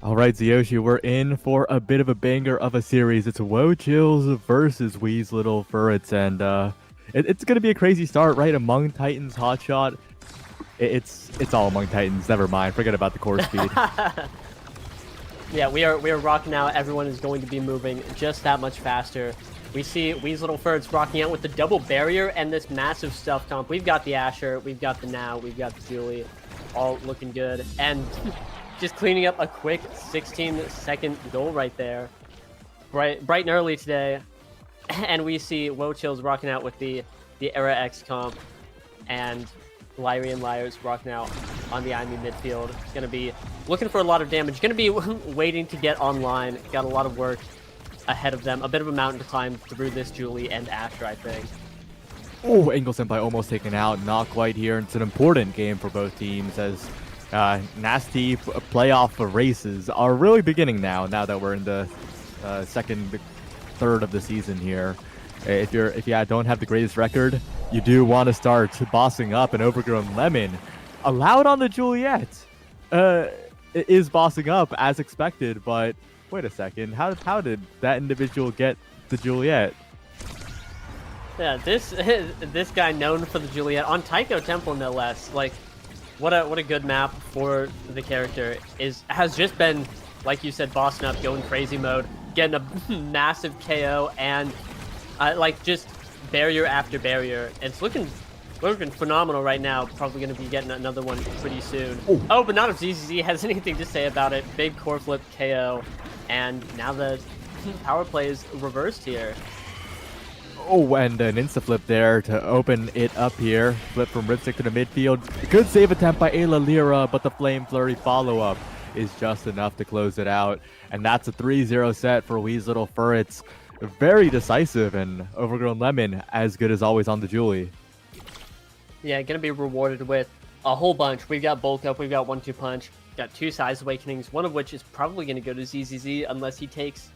All right, Zyoshi, we're in for a bit of a banger of a series. It's WOAH versus Wee's Little Furrets, and it's gonna be a crazy start, right? Among Titans, Hotshot. It's all Among Titans. Never mind. Forget about the core speed. Yeah, we are rocking out. Everyone is going to be moving just that much faster. We see Wee's Little Furrets rocking out with the double barrier and this massive stuff comp. We've got the Asher, we've got the Now, we've got the Julie, all looking good. And just cleaning up a quick 16-second goal right there. Bright and early today. And we see WOAH rocking out with the Era X comp. And Lyrie and Liars rocking out on the enemy midfield. It's going to be looking for a lot of damage. Going to be waiting to get online. Got a lot of work ahead of them. A bit of a mountain to climb through this Julie and Asher, I think. Oh, Angle Senpai almost taken out. Not quite here. It's an important game for both teams as nasty playoff races are really beginning now that we're in the second third of the season here. If you don't have the greatest record, you do want to start bossing up. An Overgrown Lemon allowed on the Juliette is bossing up as expected, but wait a second, how did that individual get the Juliette? Yeah, this guy known for the Juliette on Taiko Temple, no less. Like, what a good map for the character. Has just been, like you said, bossing up, going crazy mode, getting a massive KO, and like just barrier after barrier. It's looking phenomenal right now. Probably going to be getting another one pretty soon. Oh, but not if ZZZ has anything to say about it. Big core flip KO, and now the power play is reversed here. Oh, and an insta-flip there to open it up here. Flip from Ripstick to the midfield. Good save attempt by Ayla Lyra, but the Flame Flurry follow-up is just enough to close it out. And that's a 3-0 set for Wee's Little Furrets. Very decisive, and Overgrown Lemon as good as always on the Julie. Yeah, gonna be rewarded with a whole bunch. We've got Bulk Up, we've got 1-2 Punch, got 2 Size Awakenings, one of which is probably gonna go to ZZZ unless he takes,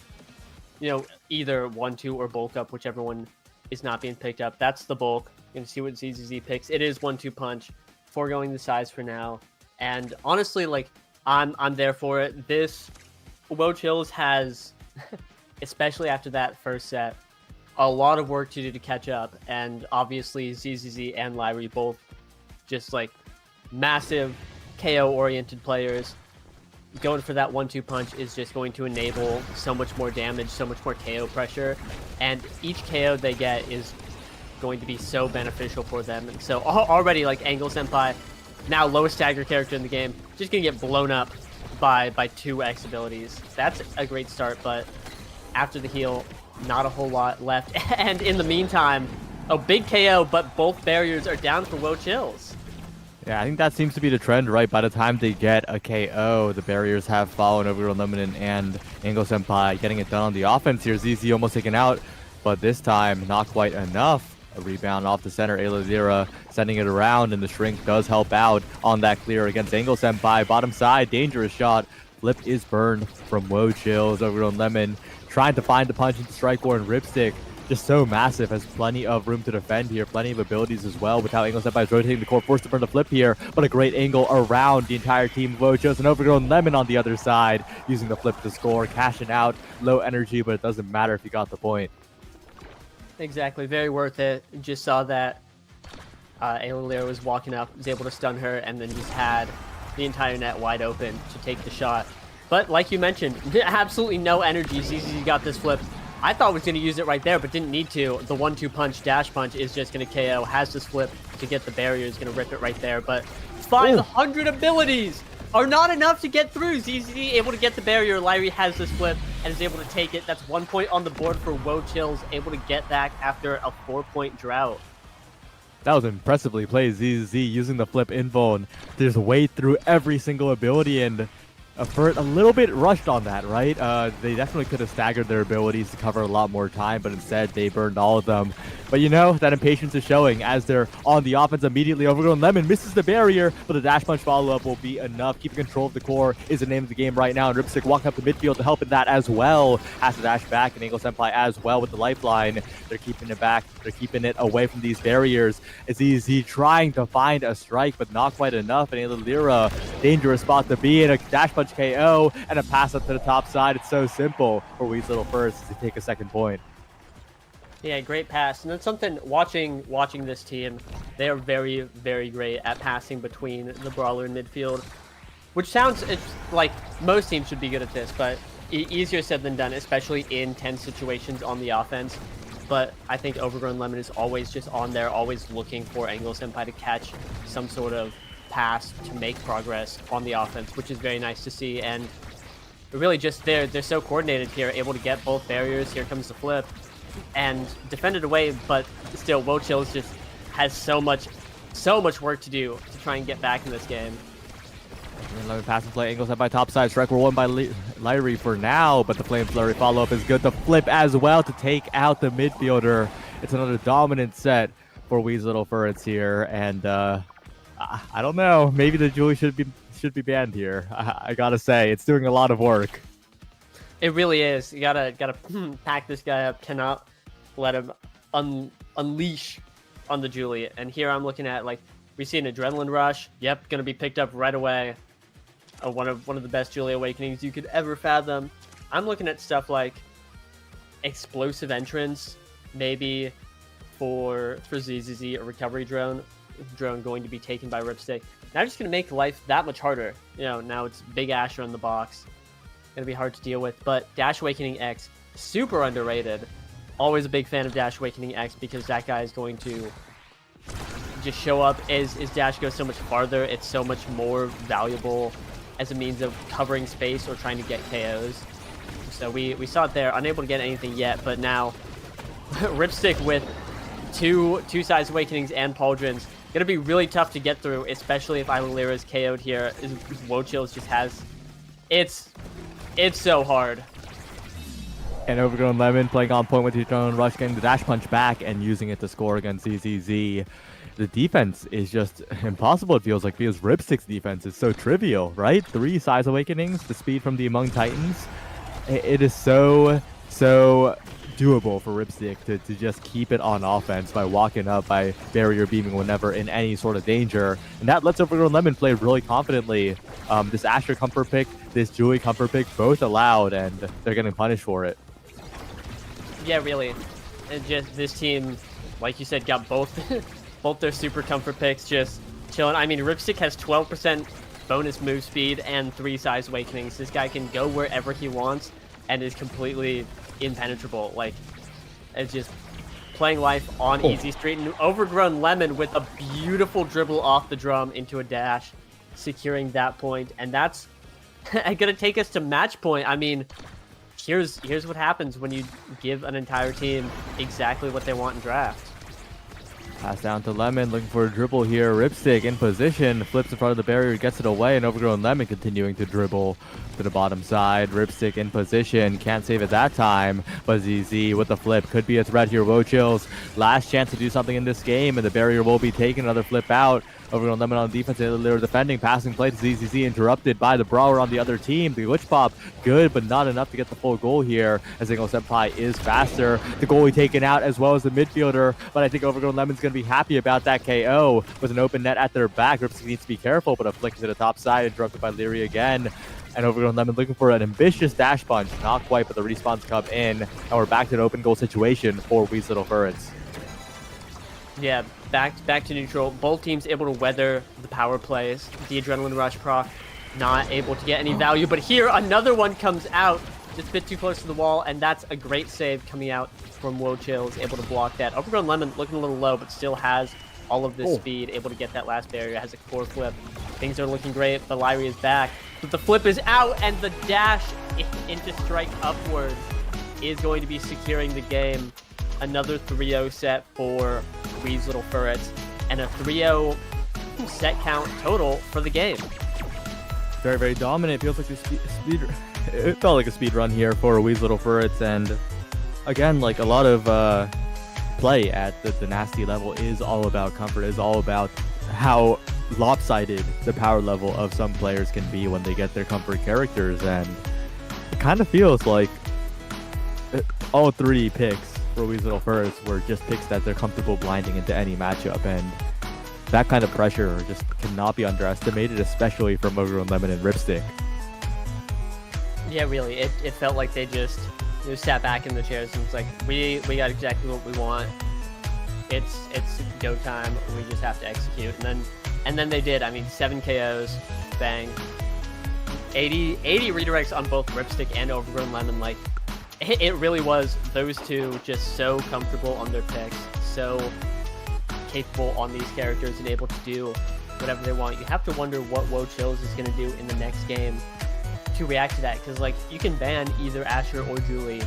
you know, either 1-2 or Bulk Up, whichever one is not being picked up. That's the bulk. Gonna see what ZZZ picks. It is 1-2 Punch, foregoing the Size for now. And honestly, like, I'm there for it. This WOAH has, especially after that first set, a lot of work to do to catch up. And obviously ZZZ and Lyrie both just like massive KO oriented players. Going for that 1-2 punch is just going to enable so much more damage, so much more KO pressure, and each KO they get is going to be so beneficial for them. And so already, like, Angle Senpai, now lowest stagger character in the game, just gonna get blown up by 2x abilities. That's a great start, but after the heal, not a whole lot left. And in the meantime, a big KO, but both barriers are down for WOAH. Yeah, I think that seems to be the trend, right? By the time they get a KO, the barriers have fallen over Limited and Angle Senpai getting it done on the offense here. ZZ almost taken out, but this time not quite enough. A rebound off the center, Ayla Lyra sending it around, and the Shrink does help out on that clear against Angle Senpai. Bottom side, dangerous shot. Flip is burned from WOAH. Overgrown Lemon trying to find the punch into Strikeborn and Ripstick. Just so massive, has plenty of room to defend here, plenty of abilities as well with how Angle Senpai is rotating the core, forced to burn the flip here, but a great angle around the entire team of WOAH. And Overgrown Lemon on the other side, using the flip to score, cashing out, low energy, but it doesn't matter if you got the point. Exactly, very worth it. Just saw that Ayla Lyra was walking up, was able to stun her, and then just had the entire net wide open to take the shot. But like you mentioned, absolutely no energy. ZZ got this flip. I thought was going to use it right there, but didn't need to. The 1-2 punch, dash punch is just going to KO. Has this flip to get the barrier, is going to rip it right there. But 500 abilities are not enough to get through. ZZ able to get the barrier. Lyrie has this flip and is able to take it. That's 1 point on the board for WOAH, able to get back after a 4-point drought. That was impressively played. ZZ using the flip invuln to just wade through every single ability, and FURT a little bit rushed on that, right? They definitely could have staggered their abilities to cover a lot more time, but instead they burned all of them. But you know, that impatience is showing as they're on the offense immediately. Overgrown Lemon misses the barrier, but the dash punch follow-up will be enough. Keeping control of the core is the name of the game right now. And Ripstick walking up the midfield to help in that as well. Has to dash back, and Angle Senpai as well with the lifeline. They're keeping it back. They're keeping it away from these barriers. It's easy trying to find a strike, but not quite enough. And Lira, dangerous spot to be in. A dash punch KO and a pass up to the top side. It's so simple for Weez Little First to take a second point. Yeah, great pass. And that's something, watching this team, they are very, very great at passing between the brawler and midfield, which sounds, it's like most teams should be good at this, but easier said than done, especially in tense situations on the offense. But I think Overgrown Lemon is always just on there, always looking for Angle Senpai to catch some sort of pass to make progress on the offense, which is very nice to see. And really just they're so coordinated here, able to get both barriers. Here comes the flip and defend it away, but still WOAH just has so much work to do to try and get back in this game. Lemon pass and play, Angle Senpai top side. Strike will won by Lyrie for now, but the Flame Flurry follow-up is good. The flip as well to take out the midfielder. It's another dominant set for Weez Little Furrets here, and I don't know. Maybe the Julie should be banned here. I gotta say, it's doing a lot of work. It really is. You gotta pack this guy up. Cannot let him unleash on the Julie. And here I'm looking at, like, we see an adrenaline rush. Yep, gonna be picked up right away. One of the best Julie awakenings you could ever fathom. I'm looking at stuff like explosive entrance, maybe for ZZZ, a recovery drone going to be taken by Ripstick. Now just gonna make life that much harder. You know, now it's Big Asher in the box. Gonna be hard to deal with, but Dash Awakening X, super underrated. Always a big fan of Dash Awakening X because that guy is going to just show up as Dash goes so much farther. It's so much more valuable as a means of covering space or trying to get KOs. So we saw it there, unable to get anything yet, but now Ripstick with two Size Awakenings and Pauldrons. Gonna be really tough to get through, especially if Lira is KO'd here. WOAH just has... It's so hard. And Overgrown Lemon playing on point with his own rush, getting the dash punch back and using it to score against ZZZ. The defense is just impossible, it feels like, because Ripstick's defense is so trivial, right? 3 Size Awakenings, the speed from the Among Titans. It is so doable for Ripstick to just keep it on offense by walking up, by barrier beaming whenever in any sort of danger. And that lets Overgrown Lemon play really confidently. This Asher comfort pick, this Julie comfort pick, both allowed, and they're getting punished for it. Yeah, really. And just this team, like you said, got both their super comfort picks just chilling. I mean, Ripstick has 12% bonus move speed and 3 Size Awakenings. This guy can go wherever he wants and is completely impenetrable. Like, it's just playing life on easy street. And Overgrown Lemon with a beautiful dribble off the drum into a dash, securing that point. And that's gonna take us to match point. I mean, here's what happens when you give an entire team exactly what they want in draft. Pass down to Lemon, looking for a dribble here. Ripstick in position, flips in front of the barrier, gets it away, and Overgrown Lemon continuing to dribble to the bottom side. Ripstick in position, can't save it that time, but ZZ with the flip could be a threat here. WOAH last chance to do something in this game, and the barrier will be taken. Another flip out. Overgrown Lemon on defense, they're defending, passing play to ZZZ, interrupted by the Brawler on the other team. The glitch pop, good, but not enough to get the full goal here, as Angle Senpai is faster. The goalie taken out, as well as the midfielder, but I think Overgrown Lemon's going to be happy about that KO with an open net at their back. Ripstick needs to be careful, but a flick to the top side, interrupted by Lyrie again. And Overgrown Lemon looking for an ambitious dash punch, not quite, but the respawns come in, and we're back to an open goal situation for Weez Little Furrets. Yeah, back to neutral. Both teams able to weather the power plays. The Adrenaline Rush proc not able to get any value, but here another one comes out just a bit too close to the wall, and that's a great save coming out from WOAH, able to block that. Overgrown Lemon looking a little low, but still has all of this speed, able to get that last barrier, has a core flip. Things are looking great, but Lyrie is back. But the flip is out, and the dash into strike upwards is going to be securing the game. Another 3-0 set for Weez Little Furrets, and a 3-0 set count total for the game. Very, very dominant. Feels like a speed. It felt like a speed run here for Weez Little Furrets, and again, like a lot of play at the nasty level is all about comfort, is all about how lopsided the power level of some players can be when they get their comfort characters. And it kind of feels like all 3 picks for Weasel first were just picks that they're comfortable blinding into any matchup, and that kind of pressure just cannot be underestimated, especially from Overgrown Lemon and Ripstick. Yeah, really, it felt like they just sat back in the chairs and was like, we got exactly what we want. It's go time. We just have to execute, and then they did. I mean, 7 KOs, bang, 80 redirects on both Ripstick and Overgrown Lemon. Like, it really was those two just so comfortable on their picks, so capable on these characters and able to do whatever they want. You have to wonder what WOAH Chills is going to do in the next game to react to that, because like you can ban either Asher or Julie,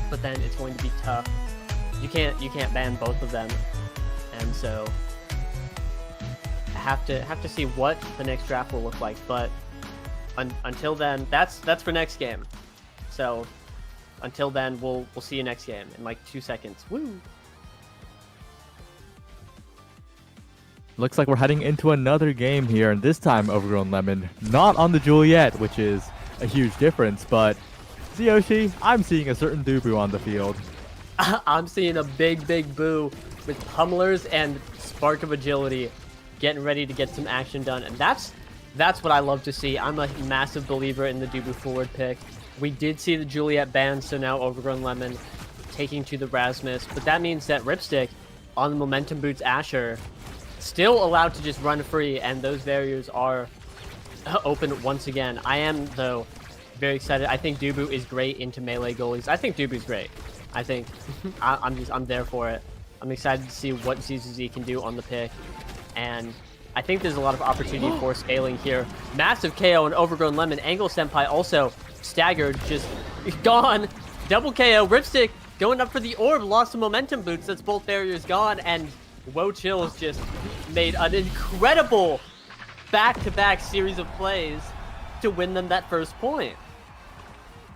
but then it's going to be tough. You can't ban both of them, and so I have to see what the next draft will look like. But until then, that's for next game. So until then, we'll see you next game in like 2 seconds. Woo! Looks like we're heading into another game here, and this time Overgrown Lemon not on the Juliette, which is a huge difference. But Yoshi, I'm seeing a certain Dubu on the field. I'm seeing a big boo with pummelers and spark of agility, getting ready to get some action done, and that's what I love to see. I'm a massive believer in the Dubu forward pick. We did see the Juliette ban, so now Overgrown Lemon taking to the Rasmus, but that means that Ripstick on the Momentum Boots Asher still allowed to just run free, and those barriers are open once again. I am, though, very excited. I think Dubu is great into melee goalies. I think Dubu's great. I think I'm there for it. I'm excited to see what ZZZ can do on the pick, and I think there's a lot of opportunity for scaling here. Massive KO and Overgrown Lemon. Angle Senpai also staggered, just gone. Double KO. Ripstick going up for the orb, lost some Momentum Boots. That's both barriers gone, and WOAH Chills just made an incredible back-to-back series of plays to win them that first point.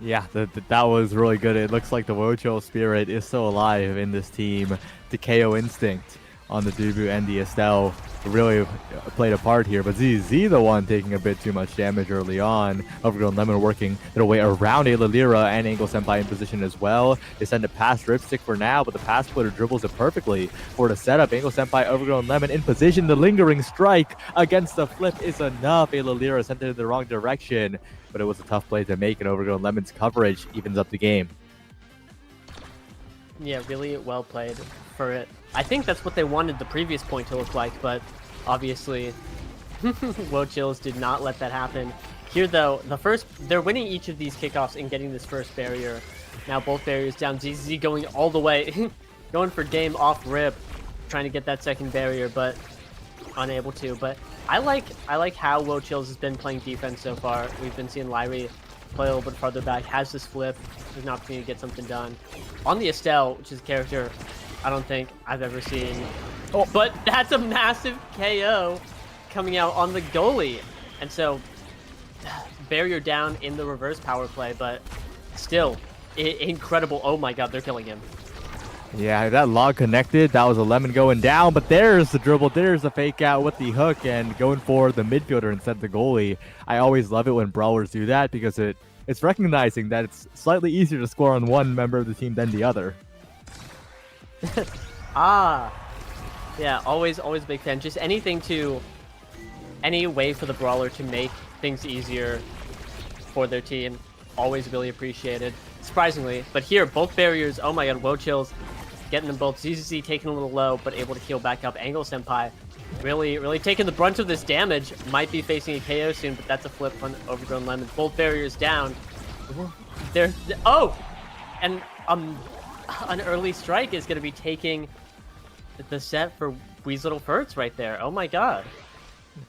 Yeah, that was really good. It looks like the WOAH Chill spirit is still alive in this team. The KO instinct on the Dubu and the Estelle really played a part here, but ZZ the one taking a bit too much damage early on. Overgrown Lemon working their way around a Lira and Angle Senpai in position as well. They send it past Ripstick for now, but the pass splitter dribbles it perfectly for the setup. Angle Senpai, Overgrown Lemon in position. The lingering strike against the flip is enough. A Lira sent it in the wrong direction, but it was a tough play to make, and Overgrown Lemon's coverage evens up the game. Yeah, really well played for it. I think that's what they wanted the previous point to look like, but obviously WOAH Chills did not let that happen. Here though, they're winning each of these kickoffs and getting this first barrier. Now both barriers down. ZZ going all the way, going for game off rip, trying to get that second barrier, but unable to. But I like how WOAH Chills has been playing defense so far. We've been seeing Lyrie play a little bit farther back, has this flip, there's an opportunity to get something done. On the Estelle, which is a character I don't think I've ever seen. Oh, but that's a massive KO coming out on the goalie. And so, barrier down in the reverse power play, but still, incredible. Oh my god, they're killing him. Yeah, that log connected. That was a Lemon going down, but there's the dribble. There's the fake out with the hook and going for the midfielder instead of the goalie. I always love it when brawlers do that because it's recognizing that it's slightly easier to score on one member of the team than the other. Yeah, always a big fan. Just any way for the brawler to make things easier for their team, always really appreciated, surprisingly. But here, both barriers, oh my god, WOAH Chills getting them both. ZZZ taking a little low, but able to heal back up. Angle Senpai really taking the brunt of this damage. Might be facing a KO soon, but that's a flip on Overgrown Lemon. Both barriers down. And an early strike is going to be taking the set for Weasel FURTs right there. Oh my god.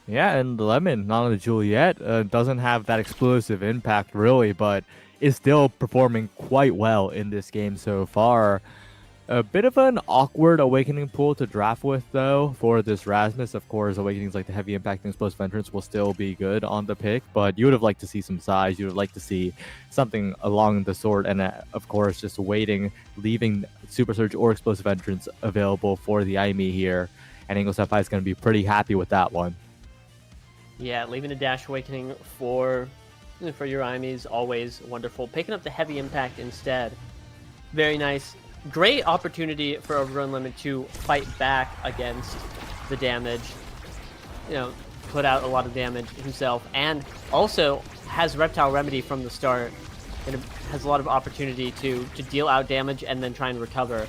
Yeah, and Lemon, not on the Juliette, doesn't have that explosive impact really, but is still performing quite well in this game so far. A bit of an awkward Awakening pool to draft with, though, for this Rasmus. Of course, Awakenings like the heavy impact and explosive entrance will still be good on the pick, but you would have liked to see some size. You would have liked to see something along the sort, and of course, just waiting, leaving Super Surge or explosive entrance available for the IME here, and Angle Senpai is going to be pretty happy with that one. Yeah, leaving a Dash Awakening for your IMEs, always wonderful. Picking up the heavy impact instead. Very nice. Great opportunity for Overgrown Lemon to fight back against the damage. Put out a lot of damage himself, and also has Reptile Remedy from the start, and has a lot of opportunity to deal out damage and then try and recover.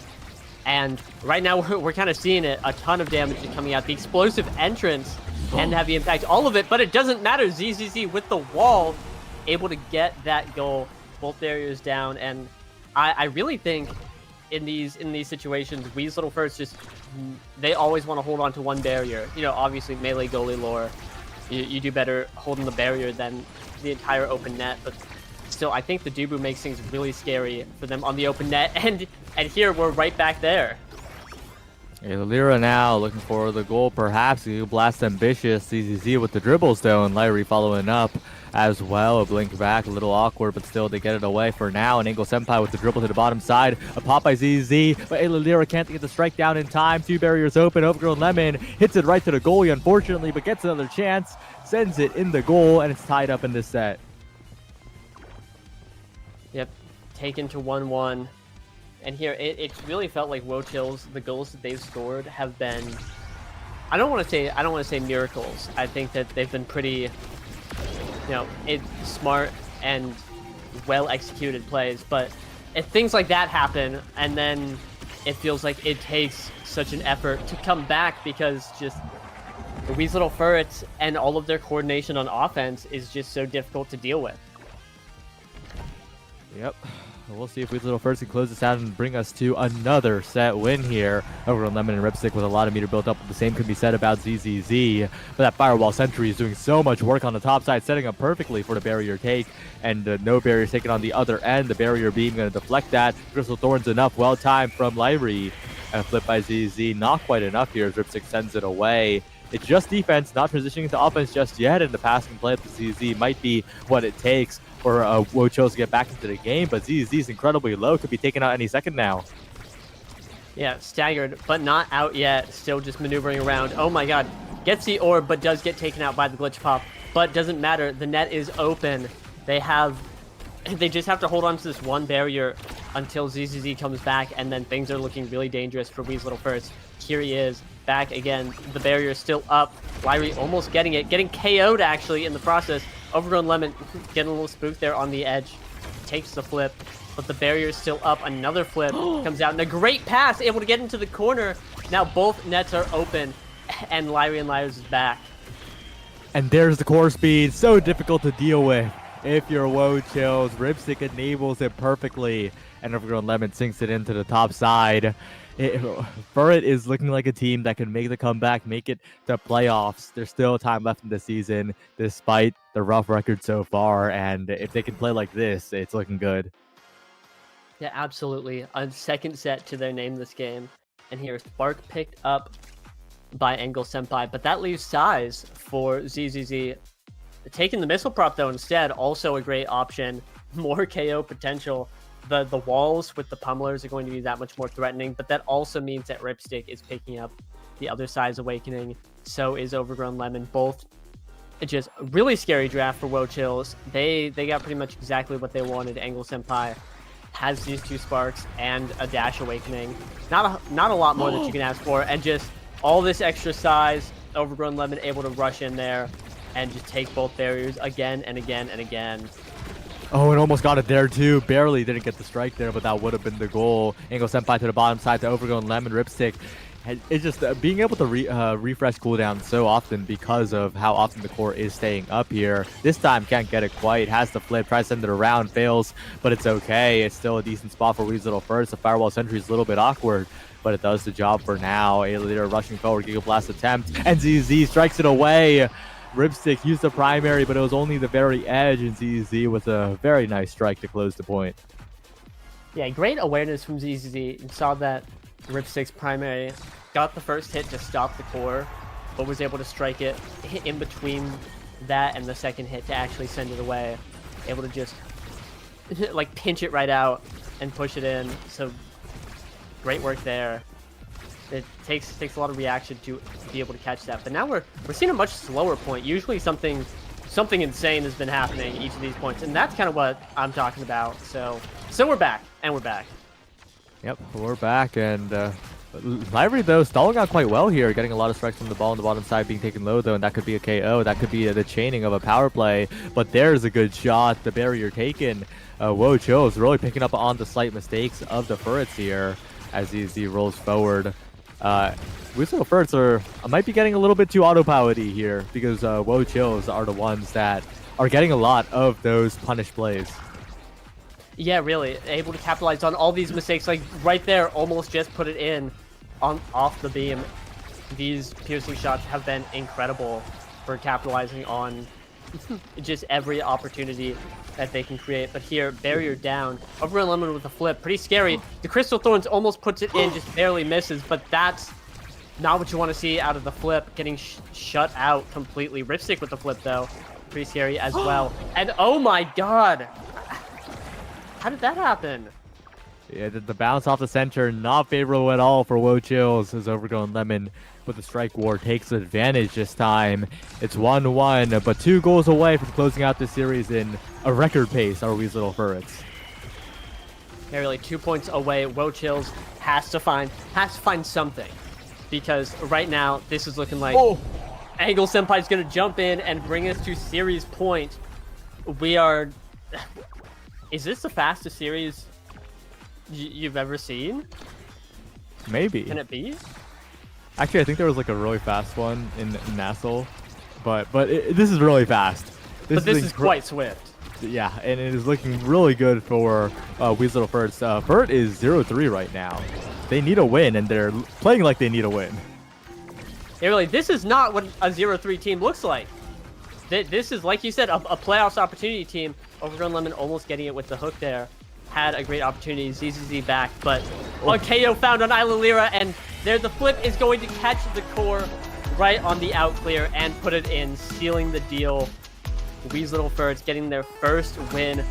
And right now we're kind of seeing it. A ton of damage is coming out. The explosive entrance and heavy impact, all of it, but it doesn't matter. ZZZ with the wall, able to get that goal. Both barriers down, and I really think in these situations, Wee's Little First they always want to hold on to one barrier. Obviously melee goalie lore, you do better holding the barrier than the entire open net, but still, I think the Dubu makes things really scary for them on the open net, and here we're right back there. Lira now looking for the goal, perhaps. You blast ambitious. ZZZ with the dribbles, though, and Lyrie following up as well. A blink back, a little awkward, but still they get it away for now. And Angle Senpai with the dribble to the bottom side. A pop by ZZZ, but Lira can't get the strike down in time. Two barriers open. Overgrown Lemon hits it right to the goalie, unfortunately, but gets another chance. Sends it in the goal, and it's tied up in this set. Yep, taken to 1-1. And here, it really felt like WOAH, the goals that they've scored have been, I don't want to say miracles. I think that they've been pretty, smart and well executed plays. But if things like that happen, and then it feels like it takes such an effort to come back, because just the Wee's Little FURT and all of their coordination on offense is just so difficult to deal with. Yep. We'll see if Wee's Little First can close this out and bring us to another set win here over on Lemon and Ripstick with a lot of meter built up. The same could be said about ZZZ. But that Firewall Sentry is doing so much work on the top side, setting up perfectly for the barrier take. And no barrier taken on the other end. The barrier beam going to deflect that. Crystal Thorns enough. Well timed from Lyrie. And a flip by ZZZ. Not quite enough here as Ripstick sends it away. It's just defense, not transitioning to offense just yet. And the pass and play up to ZZZ might be what it takes for WOAH to get back into the game, but ZZ is incredibly low. Could be taken out any second now. Yeah, staggered, but not out yet. Still just maneuvering around. Oh my god. Gets the orb, but does get taken out by the glitch pop. But doesn't matter. The net is open. They just have to hold on to this one barrier until ZZZ comes back, and then things are looking really dangerous for Wee's Little First. Here he is, back again. The barrier is still up. Lyrie almost getting it. Getting KO'd, actually, in the process. Overgrown Lemon getting a little spooked there on the edge. Takes the flip, but the barrier is still up. Another flip comes out, and a great pass, able to get into the corner. Now both nets are open, and Lyrie and Lyres is back. And there's the core speed. So difficult to deal with. If you're WOAH, Ripstick enables it perfectly, and Overgrown Lemon sinks it into the top side. FURT is looking like a team that can make the comeback, make it to playoffs. There's still time left in the season, despite the rough record so far. And if they can play like this, it's looking good. Yeah, absolutely. A second set to their name this game. And here, Spark picked up by Angle Senpai, but that leaves size for ZZZ. Taking the missile prop, though, instead, also a great option. More KO potential. The walls with the pummelers are going to be that much more threatening, but that also means that Ripstick is picking up the other side's Awakening. So is Overgrown Lemon. Both just really scary draft for WOAH. They got pretty much exactly what they wanted. Angle Senpai has these two Sparks and a Dash Awakening. Not a lot more that you can ask for, and just all this extra size. Overgrown Lemon able to rush in there and just take both barriers again and again and again. Oh, and almost got it there too. Barely didn't get the strike there, but that would have been the goal. Angle Senpai to the bottom side to Overgrown Lemon. Ripstick. It's just being able to refresh cooldown so often because of how often the core is staying up here. This time can't get it quite. Has to flip, tries to send it around, fails, but it's okay. It's still a decent spot for Wee's Little First. The Firewall Sentry is a little bit awkward, but it does the job for now. A leader rushing forward, Giga Blast attempt, and ZZ strikes it away. Ripstick used the primary, but it was only the very edge, and ZZ with a very nice strike to close the point. Yeah, great awareness from ZZZ. You saw that Ripstick's primary got the first hit to stop the core, but was able to strike it, hit in between that and the second hit to actually send it away. Able to just like pinch it right out and push it in. So great work there. It takes a lot of reaction to be able to catch that. But now we're seeing a much slower point. Usually something insane has been happening each of these points, and that's kind of what I'm talking about. So we're back, and we're back. Yep, we're back, and Library, though, stalling out quite well here, getting a lot of strikes from the ball on the bottom side, being taken low, though, and that could be a KO. That could be the chaining of a power play, but there's a good shot. The barrier taken. WOAH Chills really picking up on the slight mistakes of the FURTs here as he rolls forward. These little FURTs might be getting a little bit too auto-powered-y here because WOAH Chills are the ones that are getting a lot of those punish plays. Yeah, really able to capitalize on all these mistakes. Like right there, almost just put it in off the beam. These piercing shots have been incredible for capitalizing on just every opportunity that they can create. But here, barrier down, over unlimited with a flip, pretty scary. The Crystal Thorns almost puts it in, just barely misses, but that's not what you want to see out of the flip. Getting shut out completely. Ripstick with the flip though, pretty scary as well. And oh my god, how did that happen? Yeah, the bounce off the center, not favorable at all for WOAH Chills as Overgrown Lemon with the strike war takes advantage this time. It's 1-1, but 2 goals away from closing out this series in a record pace, are these little FURTs. Yeah, really 2 points away. WOAH Chills has to find something, because right now this is looking like Angle Senpai's gonna jump in and bring us to series point. We are. Is this the fastest series you've ever seen? Maybe. Can it be? Actually, I think there was like a really fast one in NAST, but this is really fast. This is quite swift. Yeah, and it is looking really good for these little FURTs. FURT is 0-3 right now. They need a win, and they're playing like they need a win. Yeah, really, this is not what a 0-3 team looks like. This is, like you said, a playoffs opportunity team. Overgrown Lemon almost getting it with the hook there. Had a great opportunity. ZZZ back, but a KO found on Ilalira, and there the flip is going to catch the core right on the out clear and put it in, sealing the deal. These little FURTs getting their first win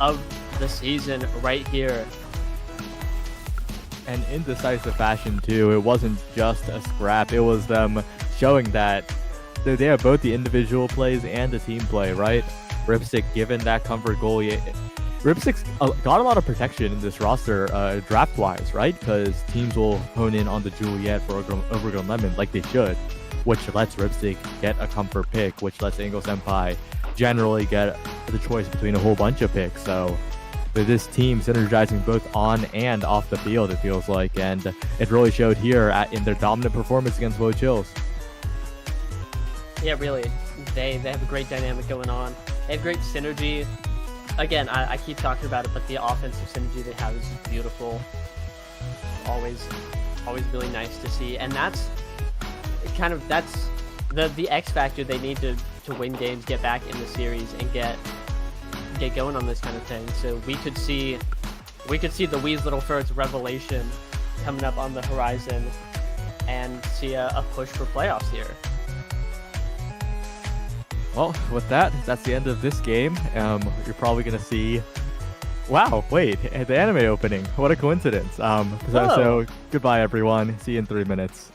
of the season right here. And in decisive fashion, too. It wasn't just a scrap. It was them showing that they have both the individual plays and the team play, right? Ripstick given that comfort goal. Ripstick's got a lot of protection in this roster draft-wise, right? Because teams will hone in on the Juliette for Overgrown Lemon like they should, which lets Ripstick get a comfort pick, which lets Angle Senpai generally get the choice between a whole bunch of picks. So this team synergizing both on and off the field, it feels like, and it really showed here in their dominant performance against WOAH Chills. Yeah, really. They have a great dynamic going on. They have great synergy. Again, I keep talking about it, but the offensive synergy they have is beautiful. Always really nice to see. And that's the X factor they need to win games, get back in the series, and get going on this kind of thing. So we could see the Wheeze Little FURTs revelation coming up on the horizon, and see a push for playoffs here. Well, with that, that's the end of this game. You're probably going to see... Wow, wait, the anime opening. What a coincidence. So goodbye, everyone. See you in 3 minutes.